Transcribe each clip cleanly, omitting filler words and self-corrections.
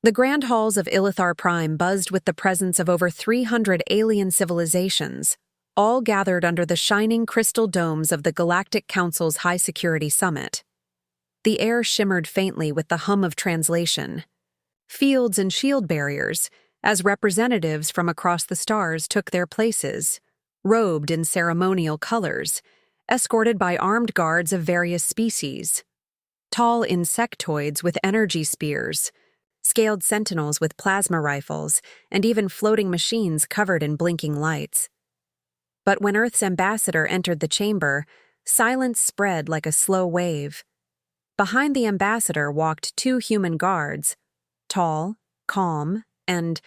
The grand halls of Ilithar Prime buzzed with the presence of over 300 alien civilizations, all gathered under the shining crystal domes of the Galactic Council's high-security summit. The air shimmered faintly with the hum of translation. Fields and shield barriers, as representatives from across the stars took their places, robed in ceremonial colors, escorted by armed guards of various species. Tall insectoids with energy spears, scaled sentinels with plasma rifles, and even floating machines covered in blinking lights. But when Earth's ambassador entered the chamber, silence spread like a slow wave. Behind the ambassador walked two human guards, tall, calm, and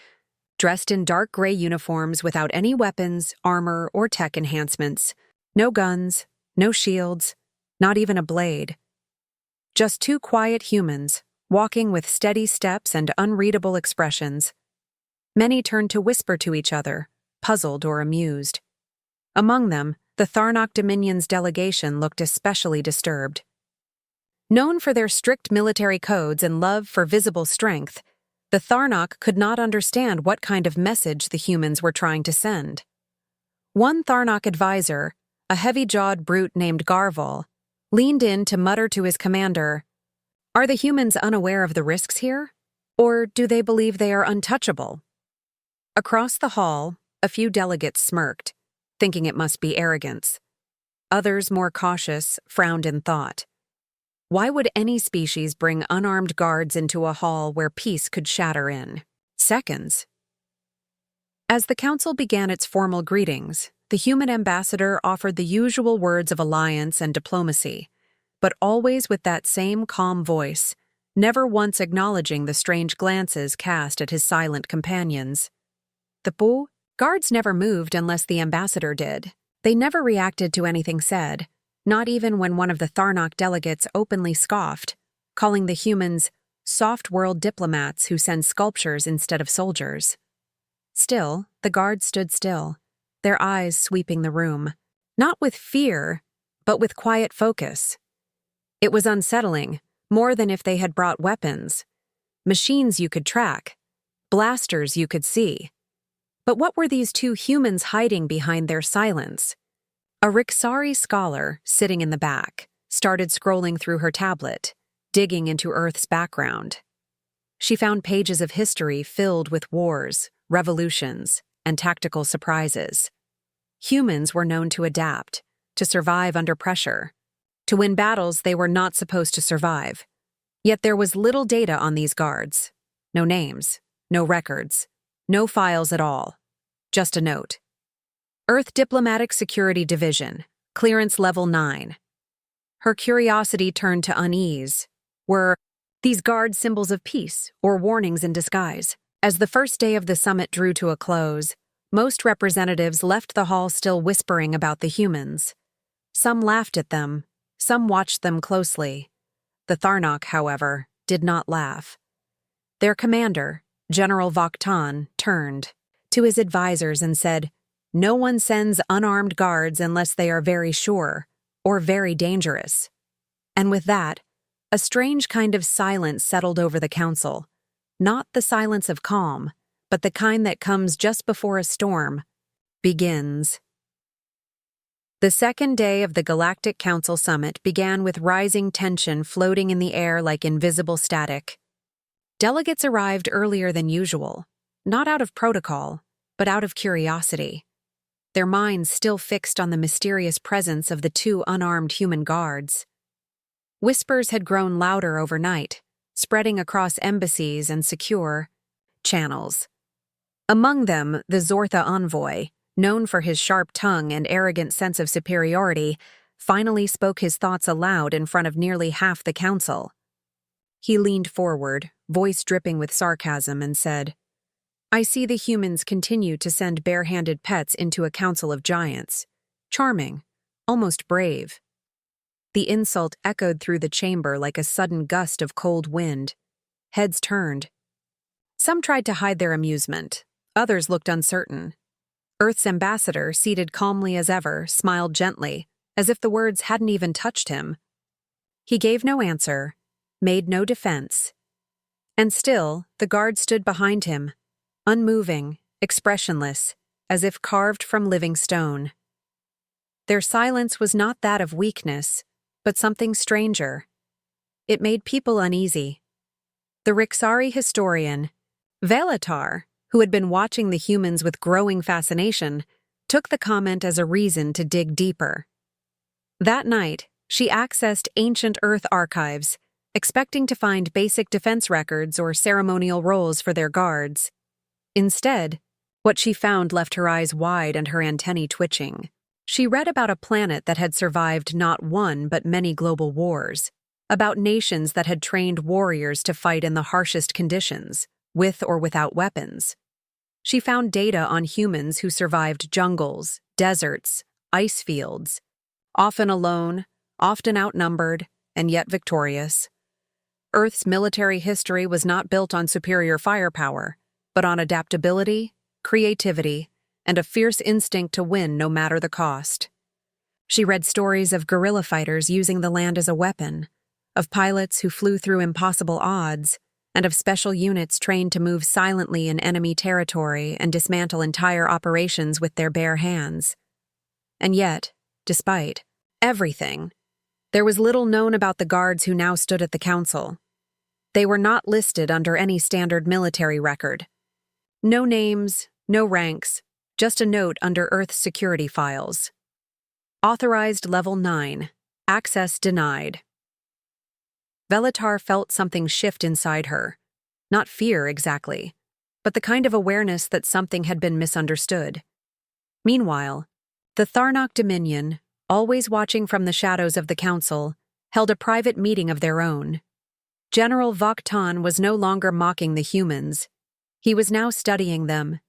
dressed in dark gray uniforms without any weapons, armor, or tech enhancements. No guns, no shields, not even a blade. Just two quiet humans, walking with steady steps and unreadable expressions. Many turned to whisper to each other, puzzled or amused. Among them, the Tharnok Dominion's delegation looked especially disturbed. Known for their strict military codes and love for visible strength, the Tharnok could not understand what kind of message the humans were trying to send. One Tharnok advisor, a heavy-jawed brute named Garval, leaned in to mutter to his commander, "Are the humans unaware of the risks here? Or do they believe they are untouchable?" Across the hall, a few delegates smirked, thinking it must be arrogance. Others, more cautious, frowned in thought. Why would any species bring unarmed guards into a hall where peace could shatter in seconds? As the council began its formal greetings, the human ambassador offered the usual words of alliance and diplomacy, but always with that same calm voice, never once acknowledging the strange glances cast at his silent companions. The guards never moved unless the ambassador did. They never reacted to anything said, not even when one of the Tharnok delegates openly scoffed, calling the humans soft-world diplomats who send sculptures instead of soldiers. Still, the guards stood still, their eyes sweeping the room, not with fear, but with quiet focus. It was unsettling, more than if they had brought weapons. Machines you could track, blasters you could see. But what were these two humans hiding behind their silence? A Rixari scholar, sitting in the back, started scrolling through her tablet, digging into Earth's background. She found pages of history filled with wars, revolutions, and tactical surprises. Humans were known to adapt, to survive under pressure, to win battles they were not supposed to survive. Yet there was little data on these guards. No names, no records, no files at all. Just a note. Earth Diplomatic Security Division, Clearance Level 9. Her curiosity turned to unease. Were these guards symbols of peace or warnings in disguise? As the first day of the summit drew to a close, most representatives left the hall still whispering about the humans. Some laughed at them, some watched them closely. The Tharnok, however, did not laugh. Their commander, General Vaktan, turned to his advisors and said, "No one sends unarmed guards unless they are very sure, or very dangerous." And with that, a strange kind of silence settled over the council. Not the silence of calm, but the kind that comes just before a storm begins. The second day of the Galactic Council Summit began with rising tension floating in the air like invisible static. Delegates arrived earlier than usual, not out of protocol, but out of curiosity. Their minds still fixed on the mysterious presence of the two unarmed human guards. Whispers had grown louder overnight, spreading across embassies and secure channels. Among them, the Zortha envoy, known for his sharp tongue and arrogant sense of superiority, finally spoke his thoughts aloud in front of nearly half the council. He leaned forward, voice dripping with sarcasm, and said, "I see the humans continue to send bare-handed pets into a council of giants. Charming, almost brave." The insult echoed through the chamber like a sudden gust of cold wind. Heads turned. Some tried to hide their amusement. Others looked uncertain. Earth's ambassador, seated calmly as ever, smiled gently, as if the words hadn't even touched him. He gave no answer, made no defense. And still, the guard stood behind him, unmoving, expressionless, as if carved from living stone. Their silence was not that of weakness, but something stranger. It made people uneasy. The Rixari historian, Velatar, who had been watching the humans with growing fascination, took the comment as a reason to dig deeper. That night, she accessed ancient Earth archives, expecting to find basic defense records or ceremonial roles for their guards. Instead, what she found left her eyes wide and her antennae twitching. She read about a planet that had survived not one but many global wars, about nations that had trained warriors to fight in the harshest conditions, with or without weapons. She found data on humans who survived jungles, deserts, ice fields, often alone, often outnumbered, and yet victorious. Earth's military history was not built on superior firepower, but on adaptability, creativity, and a fierce instinct to win no matter the cost. She read stories of guerrilla fighters using the land as a weapon, of pilots who flew through impossible odds, and of special units trained to move silently in enemy territory and dismantle entire operations with their bare hands. And yet, despite everything, there was little known about the guards who now stood at the council. They were not listed under any standard military record. No names, no ranks, just a note under Earth's security files. Authorized Level 9. Access denied. Velatar felt something shift inside her. Not fear, exactly, but the kind of awareness that something had been misunderstood. Meanwhile, the Tharnok Dominion, always watching from the shadows of the council, held a private meeting of their own. General Vaktan was no longer mocking the humans. He was now studying them.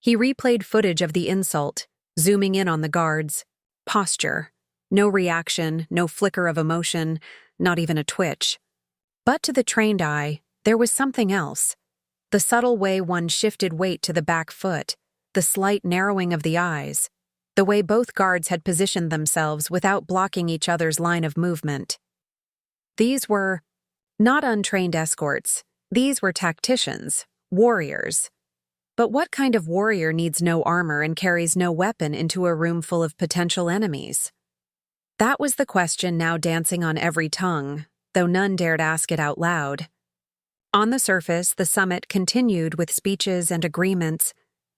He replayed footage of the insult, zooming in on the guards. Posture. No reaction, no flicker of emotion, not even a twitch. But to the trained eye, there was something else. The subtle way one shifted weight to the back foot, the slight narrowing of the eyes, the way both guards had positioned themselves without blocking each other's line of movement. These were not untrained escorts. These were tacticians, warriors. But what kind of warrior needs no armor and carries no weapon into a room full of potential enemies? That was the question now dancing on every tongue, though none dared ask it out loud. On the surface, the summit continued with speeches and agreements,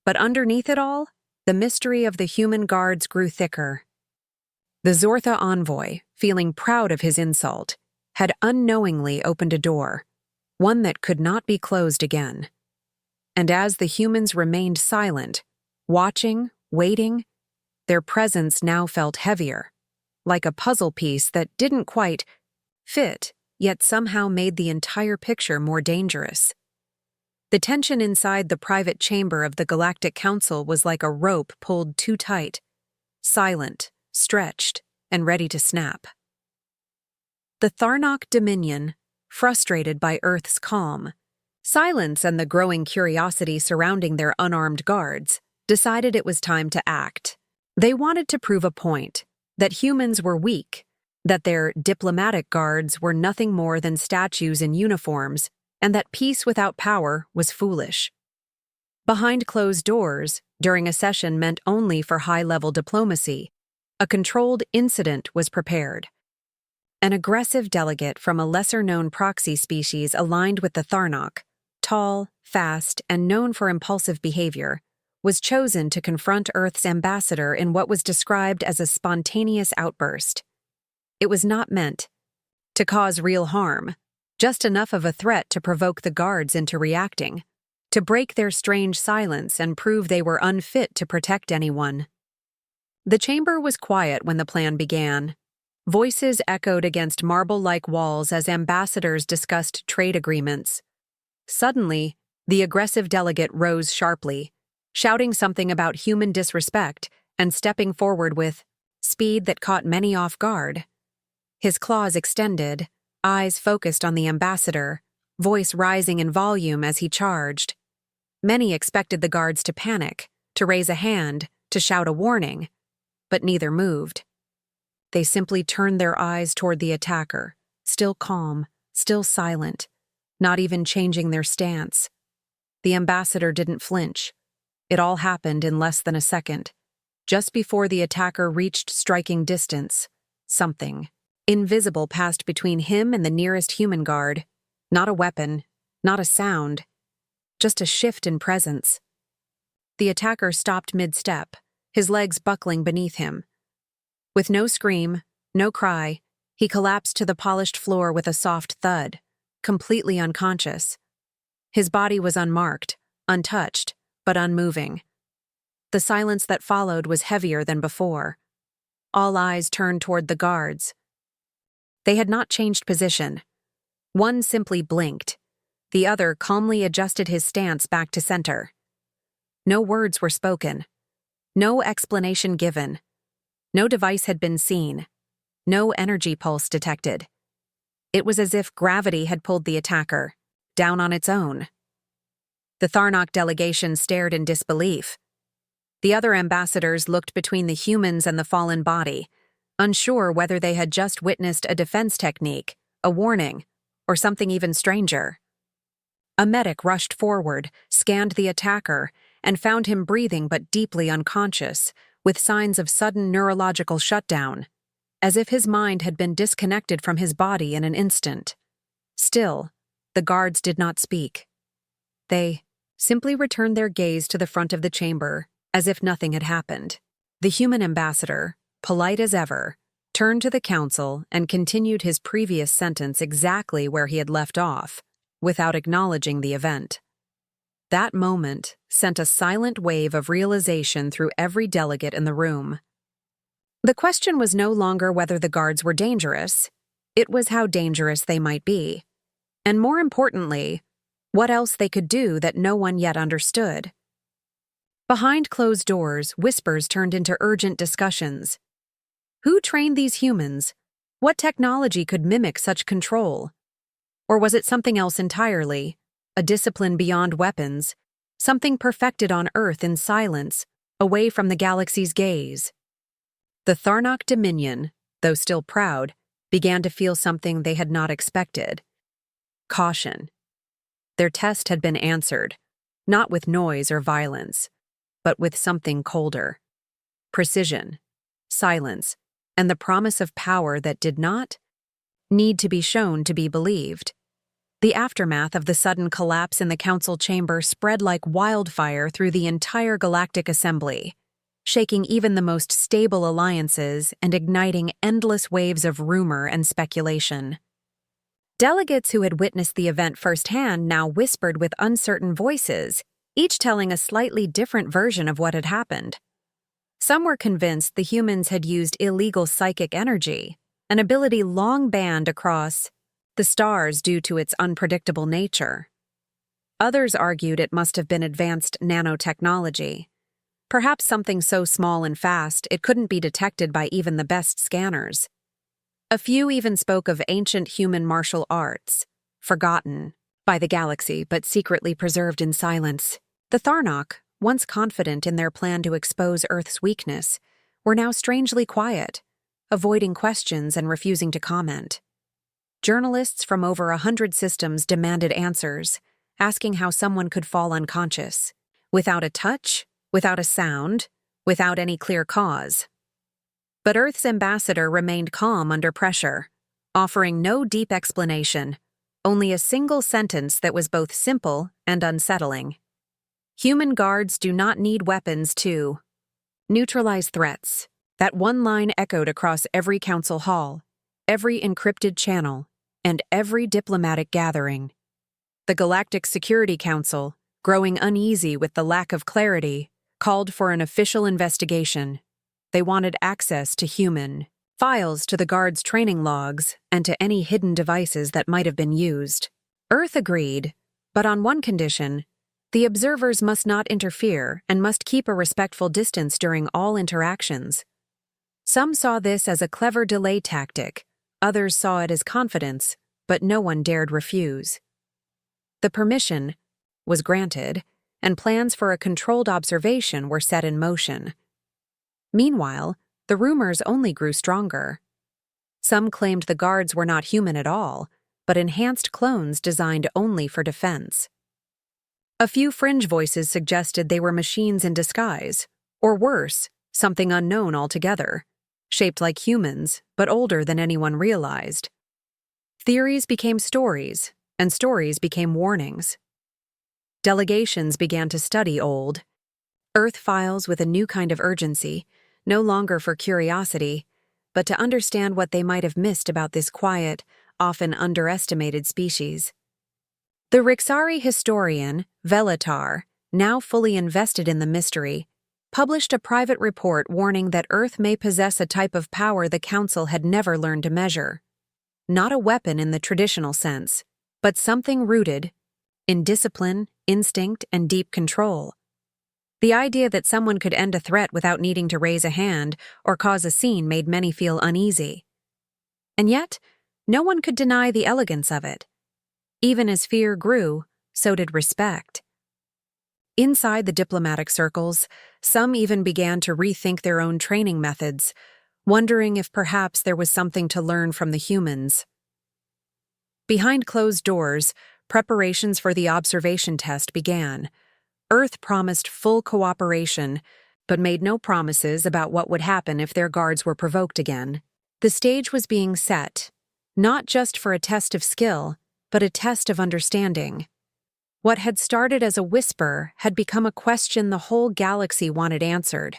but underneath it all, the mystery of the human guards grew thicker. The Zortha envoy, feeling proud of his insult, had unknowingly opened a door, one that could not be closed again. And as the humans remained silent, watching, waiting, their presence now felt heavier, like a puzzle piece that didn't quite fit, yet somehow made the entire picture more dangerous. The tension inside the private chamber of the Galactic Council was like a rope pulled too tight, silent, stretched, and ready to snap. The Tharnok Dominion, frustrated by Earth's calm, silence and the growing curiosity surrounding their unarmed guards, decided it was time to act. They wanted to prove a point, that humans were weak, that their diplomatic guards were nothing more than statues in uniforms, and that peace without power was foolish. Behind closed doors, during a session meant only for high-level diplomacy, a controlled incident was prepared. An aggressive delegate from a lesser-known proxy species aligned with the Tharnok, tall, fast, and known for impulsive behavior, was chosen to confront Earth's ambassador in what was described as a spontaneous outburst. It was not meant to cause real harm, just enough of a threat to provoke the guards into reacting, to break their strange silence and prove they were unfit to protect anyone. The chamber was quiet when the plan began. Voices echoed against marble-like walls as ambassadors discussed trade agreements. Suddenly, the aggressive delegate rose sharply, shouting something about human disrespect and stepping forward with speed that caught many off guard. His claws extended, eyes focused on the ambassador, voice rising in volume as he charged. Many expected the guards to panic, to raise a hand, to shout a warning, but neither moved. They simply turned their eyes toward the attacker, still calm, still silent, not even changing their stance. The ambassador didn't flinch. It all happened in less than a second. Just before the attacker reached striking distance, something invisible passed between him and the nearest human guard. Not a weapon, not a sound, just a shift in presence. The attacker stopped mid-step, his legs buckling beneath him. With no scream, no cry, he collapsed to the polished floor with a soft thud, completely unconscious. His body was unmarked, untouched, but unmoving. The silence that followed was heavier than before. All eyes turned toward the guards. They had not changed position. One simply blinked. The other calmly adjusted his stance back to center. No words were spoken. No explanation given. No device had been seen. No energy pulse detected. It was as if gravity had pulled the attacker down on its own. The Tharnok delegation stared in disbelief. The other ambassadors looked between the humans and the fallen body, unsure whether they had just witnessed a defense technique, a warning, or something even stranger. A medic rushed forward, scanned the attacker, and found him breathing but deeply unconscious, with signs of sudden neurological shutdown, as if his mind had been disconnected from his body in an instant. Still, the guards did not speak. They simply returned their gaze to the front of the chamber, as if nothing had happened. The human ambassador, polite as ever, turned to the council and continued his previous sentence exactly where he had left off, without acknowledging the event. That moment sent a silent wave of realization through every delegate in the room. The question was no longer whether the guards were dangerous, it was how dangerous they might be. And more importantly, what else they could do that no one yet understood. Behind closed doors, whispers turned into urgent discussions. Who trained these humans? What technology could mimic such control? Or was it something else entirely? A discipline beyond weapons, something perfected on Earth in silence, away from the galaxy's gaze. The Tharnok Dominion, though still proud, began to feel something they had not expected. Caution. Their test had been answered, not with noise or violence, but with something colder. Precision, silence, and the promise of power that did not need to be shown to be believed. The aftermath of the sudden collapse in the council chamber spread like wildfire through the entire Galactic Assembly, shaking even the most stable alliances and igniting endless waves of rumor and speculation. Delegates who had witnessed the event firsthand now whispered with uncertain voices, each telling a slightly different version of what had happened. Some were convinced the humans had used illegal psychic energy, an ability long banned across the stars due to its unpredictable nature. Others argued it must have been advanced nanotechnology, perhaps something so small and fast it couldn't be detected by even the best scanners. A few even spoke of ancient human martial arts, forgotten by the galaxy but secretly preserved in silence. The Tharnok, once confident in their plan to expose Earth's weakness, were now strangely quiet, avoiding questions and refusing to comment. Journalists from over 100 systems demanded answers, asking how someone could fall unconscious, without a touch, without a sound, without any clear cause. But Earth's ambassador remained calm under pressure, offering no deep explanation, only a single sentence that was both simple and unsettling. Human guards do not need weapons to neutralize threats. That one line echoed across every council hall, every encrypted channel, and every diplomatic gathering. The Galactic Security Council, growing uneasy with the lack of clarity, called for an official investigation. They wanted access to human files, to the guards' training logs, and to any hidden devices that might have been used. Earth agreed, but on one condition: the observers must not interfere and must keep a respectful distance during all interactions. Some saw this as a clever delay tactic, others saw it as confidence, but no one dared refuse. The permission was granted, and plans for a controlled observation were set in motion. Meanwhile, the rumors only grew stronger. Some claimed the guards were not human at all, but enhanced clones designed only for defense. A few fringe voices suggested they were machines in disguise, or worse, something unknown altogether, shaped like humans, but older than anyone realized. Theories became stories, and stories became warnings. Delegations began to study old Earth files with a new kind of urgency, no longer for curiosity, but to understand what they might have missed about this quiet, often underestimated species. The Rixari historian, Velatar, now fully invested in the mystery, published a private report warning that Earth may possess a type of power the Council had never learned to measure. Not a weapon in the traditional sense, but something rooted in discipline, instinct, and deep control. The idea that someone could end a threat without needing to raise a hand or cause a scene made many feel uneasy. And yet, no one could deny the elegance of it. Even as fear grew, so did respect. Inside the diplomatic circles, some even began to rethink their own training methods, wondering if perhaps there was something to learn from the humans. Behind closed doors, preparations for the observation test began. Earth promised full cooperation, but made no promises about what would happen if their guards were provoked again. The stage was being set, not just for a test of skill, but a test of understanding. What had started as a whisper had become a question the whole galaxy wanted answered.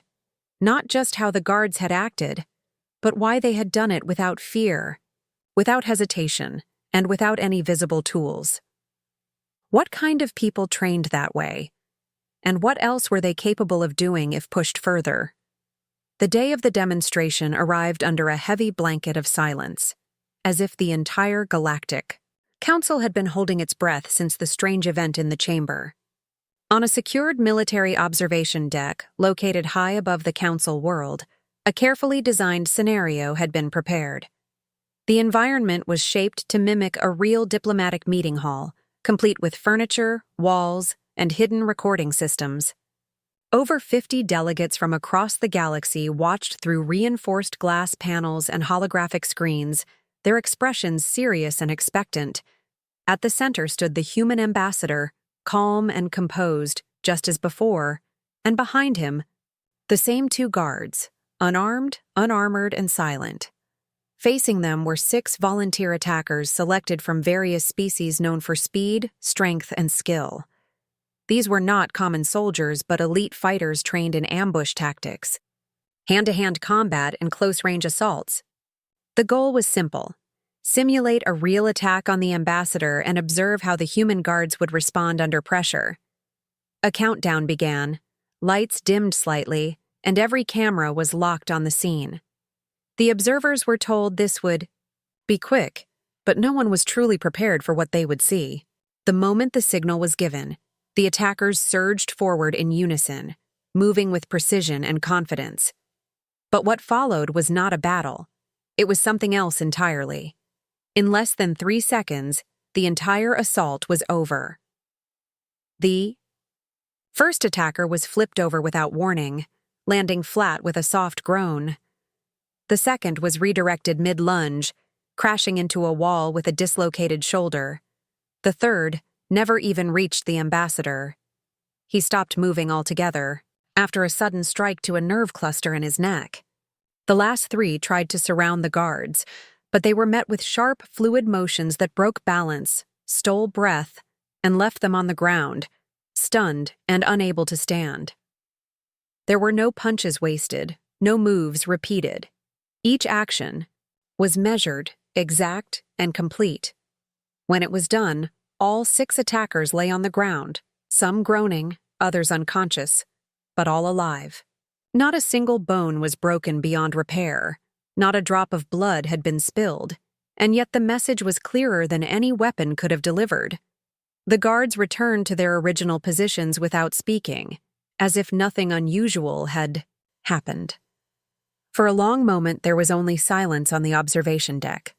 Not just how the guards had acted, but why they had done it without fear, without hesitation, and without any visible tools. What kind of people trained that way? And what else were they capable of doing if pushed further? The day of the demonstration arrived under a heavy blanket of silence, as if the entire Galactic Council had been holding its breath since the strange event in the chamber. On a secured military observation deck located high above the Council world, a carefully designed scenario had been prepared. The environment was shaped to mimic a real diplomatic meeting hall, complete with furniture, walls, and hidden recording systems. Over 50 delegates from across the galaxy watched through reinforced glass panels and holographic screens, their expressions serious and expectant. At the center stood the human ambassador, calm and composed, just as before, and behind him, the same two guards, unarmed, unarmored, and silent. Facing them were 6 volunteer attackers selected from various species known for speed, strength, and skill. These were not common soldiers, but elite fighters trained in ambush tactics, hand-to-hand combat, and close-range assaults. The goal was simple: simulate a real attack on the ambassador and observe how the human guards would respond under pressure. A countdown began, lights dimmed slightly, and every camera was locked on the scene. The observers were told this would be quick, but no one was truly prepared for what they would see. The moment the signal was given, the attackers surged forward in unison, moving with precision and confidence. But what followed was not a battle. It was something else entirely. In less than 3 seconds, the entire assault was over. The first attacker was flipped over without warning, landing flat with a soft groan. The second was redirected mid-lunge, crashing into a wall with a dislocated shoulder. The third never even reached the ambassador. He stopped moving altogether, after a sudden strike to a nerve cluster in his neck. The last 3 tried to surround the guards, but they were met with sharp, fluid motions that broke balance, stole breath, and left them on the ground, stunned and unable to stand. There were no punches wasted, no moves repeated. Each action was measured, exact, and complete. When it was done, all 6 attackers lay on the ground, some groaning, others unconscious, but all alive. Not a single bone was broken beyond repair. Not a drop of blood had been spilled, and yet the message was clearer than any weapon could have delivered. The guards returned to their original positions without speaking, as if nothing unusual had happened. For a long moment, there was only silence on the observation deck.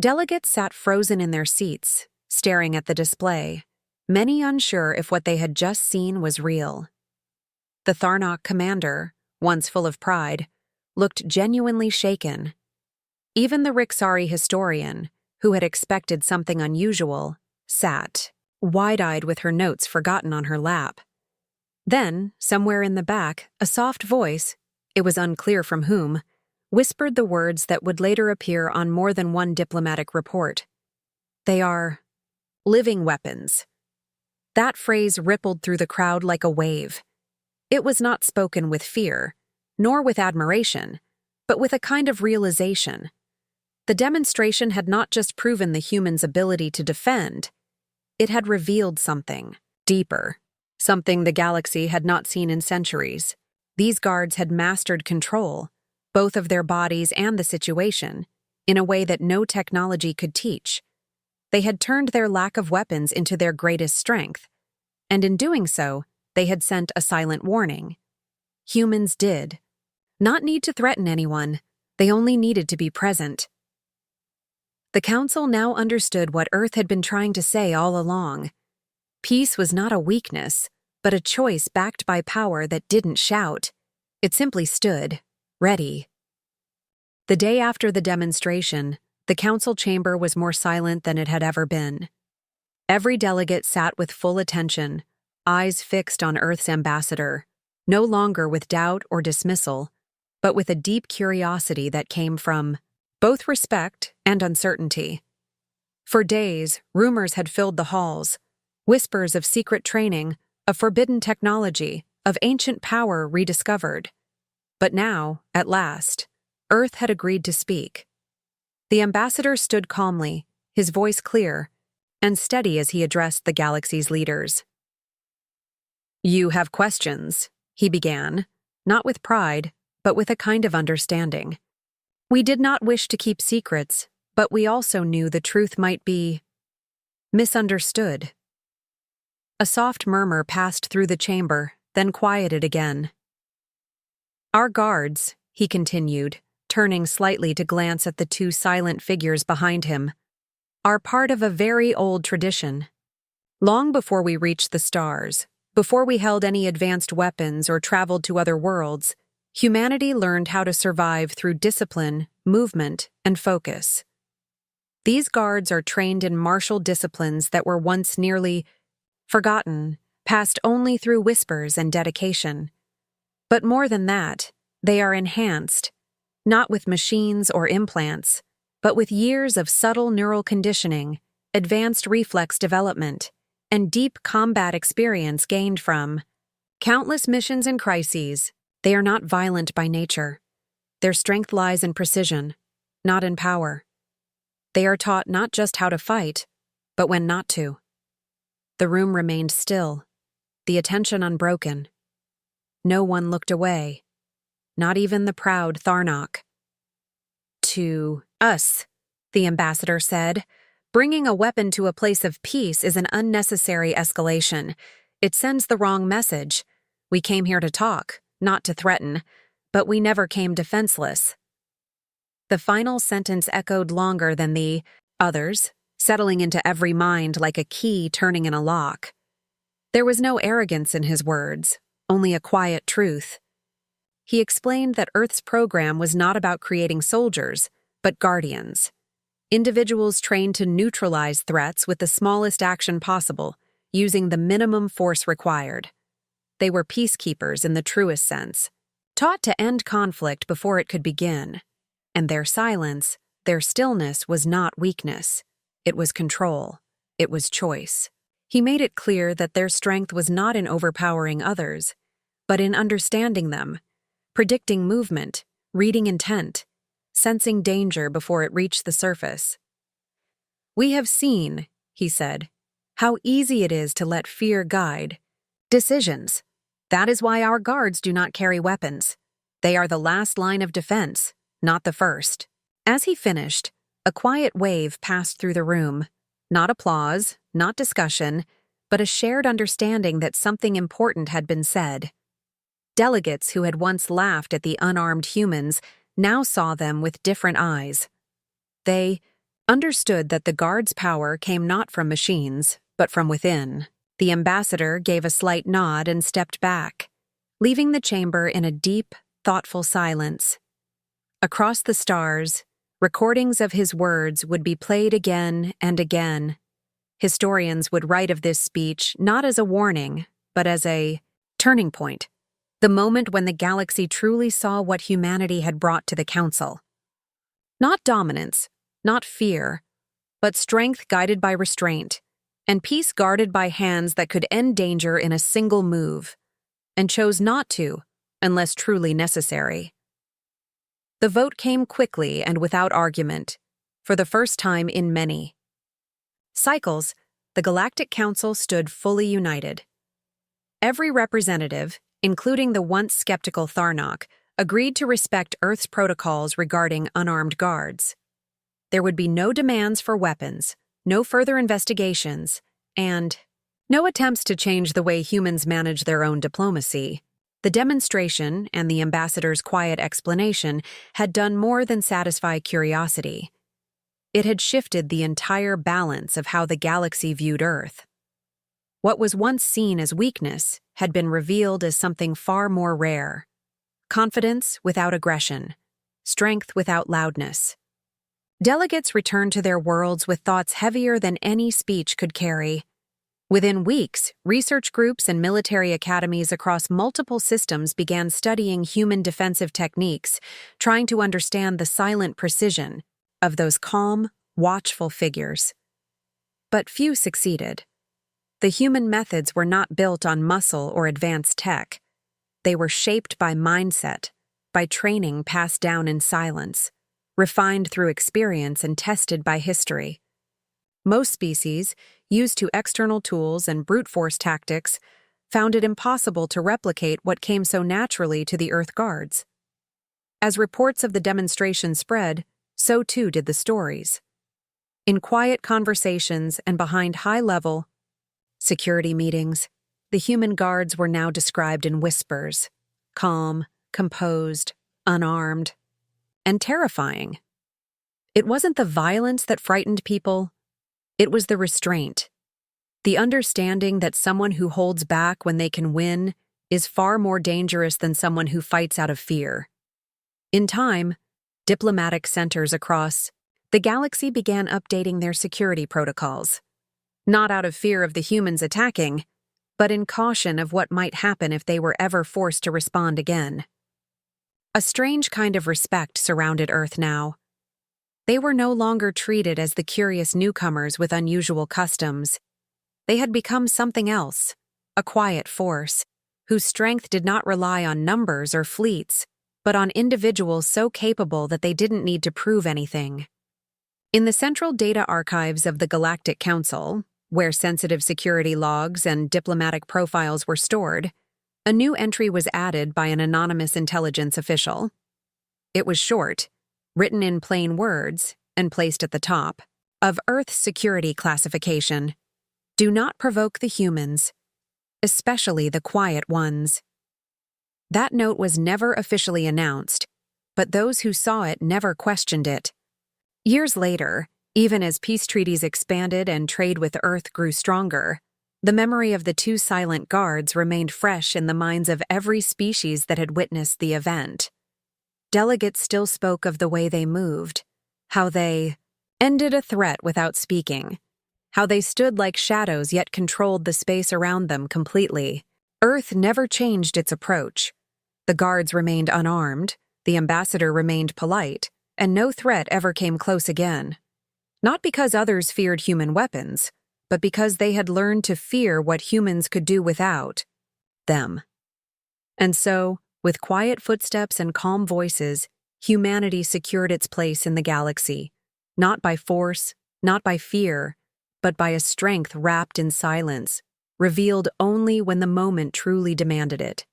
Delegates sat frozen in their seats, staring at the display, many unsure if what they had just seen was real. The Tharnok commander, once full of pride, looked genuinely shaken. Even the Rixari historian, who had expected something unusual, sat, wide-eyed with her notes forgotten on her lap. Then, somewhere in the back, a soft voice, it was unclear from whom, whispered the words that would later appear on more than one diplomatic report. They are living weapons. That phrase rippled through the crowd like a wave. It was not spoken with fear, nor with admiration, but with a kind of realization. The demonstration had not just proven the humans' ability to defend, it had revealed something deeper, something the galaxy had not seen in centuries. These guards had mastered control, both of their bodies and the situation, in a way that no technology could teach. They had turned their lack of weapons into their greatest strength, and in doing so, they had sent a silent warning. Humans did not need to threaten anyone, they only needed to be present. The Council now understood what Earth had been trying to say all along. Peace was not a weakness, but a choice backed by power that didn't shout. It simply stood, ready. The day after the demonstration, the Council chamber was more silent than it had ever been. Every delegate sat with full attention, eyes fixed on Earth's ambassador, no longer with doubt or dismissal, but with a deep curiosity that came from both respect and uncertainty. For days, rumors had filled the halls, whispers of secret training, of forbidden technology, of ancient power rediscovered. But now, at last, Earth had agreed to speak. The ambassador stood calmly, his voice clear and steady as he addressed the galaxy's leaders. "You have questions," he began, not with pride, but with a kind of understanding. "We did not wish to keep secrets, but we also knew the truth might be misunderstood." A soft murmur passed through the chamber, then quieted again. "Our guards," he continued, turning slightly to glance at the two silent figures behind him, "are part of a very old tradition. Long before we reached the stars, before we held any advanced weapons or traveled to other worlds, humanity learned how to survive through discipline, movement, and focus. These guards are trained in martial disciplines that were once nearly forgotten, passed only through whispers and dedication. But more than that, they are enhanced, not with machines or implants, but with years of subtle neural conditioning, advanced reflex development, and deep combat experience gained from countless missions and crises. They are not violent by nature. Their strength lies in precision, not in power. They are taught not just how to fight, but when not to." The room remained still, the attention unbroken. No one looked away, not even the proud Tharnok. "To us," the ambassador said, "bringing a weapon to a place of peace is an unnecessary escalation. It sends the wrong message. We came here to talk, not to threaten, but we never came defenseless." The final sentence echoed longer than the others, settling into every mind like a key turning in a lock. There was no arrogance in his words, only a quiet truth. He explained that Earth's program was not about creating soldiers, but guardians. Individuals trained to neutralize threats with the smallest action possible, using the minimum force required. They were peacekeepers in the truest sense, taught to end conflict before it could begin. And their silence, their stillness was not weakness. It was control. It was choice. He made it clear that their strength was not in overpowering others, but in understanding them, predicting movement, reading intent, sensing danger before it reached the surface. "We have seen," he said, "how easy it is to let fear guide decisions. That is why our guards do not carry weapons. They are the last line of defense, not the first." As he finished, a quiet wave passed through the room. Not applause, not discussion, but a shared understanding that something important had been said. Delegates who had once laughed at the unarmed humans now saw them with different eyes. They understood that the guards' power came not from machines, but from within. The ambassador gave a slight nod and stepped back, leaving the chamber in a deep, thoughtful silence. Across the stars, Recordings of his words would be played again and again. Historians would write of this speech not as a warning, but as a turning point, the moment when the galaxy truly saw what humanity had brought to the Council. Not dominance, not fear, but strength guided by restraint, and peace guarded by hands that could end danger in a single move, and chose not to, unless truly necessary. The vote came quickly and without argument, for the first time in many cycles. The Galactic Council stood fully united. Every representative, including the once skeptical Tharnok, agreed to respect Earth's protocols regarding unarmed guards. There would be no demands for weapons, no further investigations, and no attempts to change the way humans manage their own diplomacy. The demonstration and the ambassador's quiet explanation had done more than satisfy curiosity. It had shifted the entire balance of how the galaxy viewed Earth. What was once seen as weakness had been revealed as something far more rare: confidence without aggression, strength without loudness. Delegates returned to their worlds with thoughts heavier than any speech could carry. Within weeks, research groups and military academies across multiple systems began studying human defensive techniques, trying to understand the silent precision of those calm, watchful figures. But few succeeded. The human methods were not built on muscle or advanced tech. They were shaped by mindset, by training passed down in silence, refined through experience and tested by history. Most species, used to external tools and brute force tactics, found it impossible to replicate what came so naturally to the Earth Guards. As reports of the demonstration spread, so too did the stories. In quiet conversations and behind high-level security meetings, the human guards were now described in whispers: calm, composed, unarmed, and terrifying. It wasn't the violence that frightened people. It was the restraint, the understanding that someone who holds back when they can win is far more dangerous than someone who fights out of fear. In time, diplomatic centers across the galaxy began updating their security protocols, not out of fear of the humans attacking, but in caution of what might happen if they were ever forced to respond again. A strange kind of respect surrounded Earth now. They were no longer treated as the curious newcomers with unusual customs. They had become something else, a quiet force, whose strength did not rely on numbers or fleets, but on individuals so capable that they didn't need to prove anything. In the central data archives of the Galactic Council, where sensitive security logs and diplomatic profiles were stored, a new entry was added by an anonymous intelligence official. It was short, written in plain words, and placed at the top of Earth's security classification. Do not provoke the humans, especially the quiet ones. That note was never officially announced, but those who saw it never questioned it. Years later, even as peace treaties expanded and trade with Earth grew stronger, the memory of the two silent guards remained fresh in the minds of every species that had witnessed the event. Delegates still spoke of the way they moved, how they ended a threat without speaking, how they stood like shadows yet controlled the space around them completely. Earth never changed its approach. The guards remained unarmed, the ambassador remained polite, and no threat ever came close again. Not because others feared human weapons, but because they had learned to fear what humans could do without them. And so, with quiet footsteps and calm voices, humanity secured its place in the galaxy, not by force, not by fear, but by a strength wrapped in silence, revealed only when the moment truly demanded it.